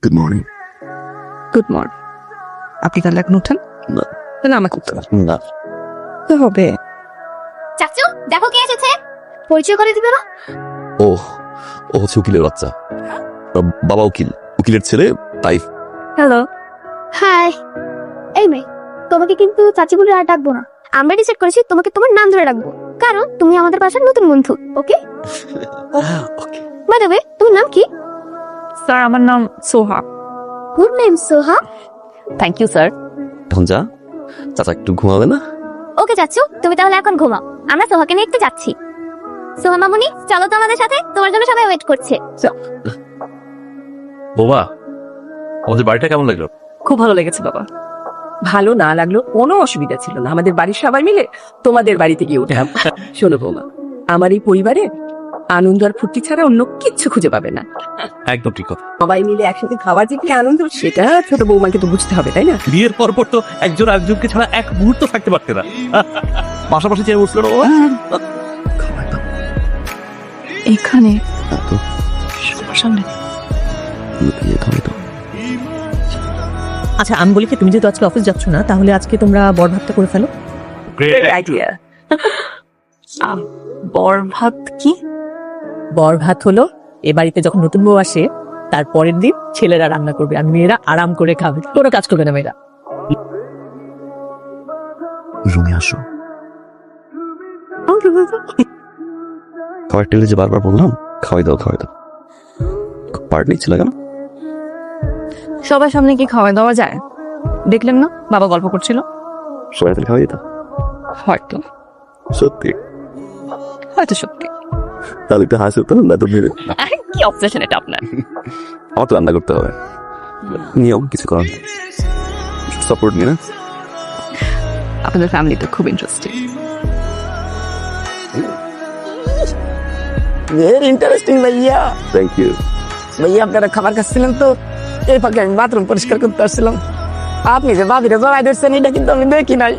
Good morning. Good morning. আপনি তাহলে এখন উঠেন না। তাহলে আমাকে উঠতে না, তো হবে। চাচু দেখো কে এসেছে, পরিচয় করে দিবে না? ও ও হচ্ছে উকিলের বাচ্চা। বাবা উকিল, উকিলের ছেলে, তাই। হ্যালো। হাই। এই মেয়ে, তোমাকে কিন্তু চাচি বলে আর ডাকবো না। আমরা ডিসাইড করেছি তোমাকে তোমার নাম ধরে ডাকবো, কারণ তুমি আমাদের বাসার নতুন বন্ধু। Okay okay. By the way, তোমার নাম কি? স্যার আমার নাম Soha. Good name Soha. Thank you sir. এখন যা, চাচা একটু ঘুমাবে না? ওকে চাচু, তুমি তাহলে এখন ঘুমাও, আমরা সোহাকে নিয়ে একটু যাচ্ছি। সোহা মামুনি চলো তো আমাদের সাথে, তোমার জন্য সবাই ওয়েট করছে। বোমা, আমাদের বাড়িটা কেমন লাগলো? খুব ভালো লেগেছে বাবা। ভালো না লাগলো কোনো অসুবিধা ছিল না, আমাদের বাড়ির সবাই মিলে তোমাদের বাড়িতে গিয়ে উঠলাম। শোনো বৌমা, আমার এই পরিবারে আনন্দ আর ফুর্তি ছাড়া অন্য কিচ্ছু খুঁজে পাবে না। একদম ঠিক কথা। সবাই মিলে একসাথে খাওয়ার যে কি আনন্দ, সেটা ছোট বৌমাকে তো বুঝতে হবে, তাই না? বিয়ের পর তো একজন আরেকজনকে ছাড়া এক মুহূর্ত থাকতে পারতে না। পাশাপাশি চেয়ে বসলো না। খাওয়াই দাও। এখানে তো সামনে। লুকিয়ে খাওয়াই দাও। আচ্ছা আমি বলি কি, তুমি যেহেতু আজকে অফিস যাচ্ছ না, তাহলে আজকে তোমরা বর ভাতটা করে ফেলো। আইডিয়া। বর ভাত কি? বর ভাত হলো এ বাড়িতে যখন নতুন বউ আসে তার পরের দিন ছেলেরা রান্না করবে আর মেয়েরা আরাম করে খাবে, কোনো কাজ করবে না মেয়েরা। রুমে আসো। খাওয়ার টেবিলে যে বারবার বললাম খাওয়াই দাও খাওয়াই দাও, পার্ট নিচ্ছিল কেন? সবার সামনে কি খাওয়া দাওয়া যায়? দেখলেন না বাবা গল্প করছিল। সবাই তাহলে খাওয়াই দিতাম। হয়তো সত্যি? হয়তো সত্যি। তাহলে একটু হাসি হতো না তো মেরে। আরে কি অবসেশন এটা আপনার? আমার তো রান্না করতে হবে, নিয়ম, কিছু করার সাপোর্ট নিয়ে না। আপনাদের ফ্যামিলি তো খুব ইন্টারেস্টিং। ভেরি ইন্টারেস্টিং ভাইয়া। Thank you. ভাইয়া আপনারা খাবার খাচ্ছিলেন তো এই ফাঁকে আমি বাথরুম পরিষ্কার করতে আসছিলাম। আপনি যে ভাবিরে জড়াই ধরছেন এটা কিন্তু আমি দেখি নাই।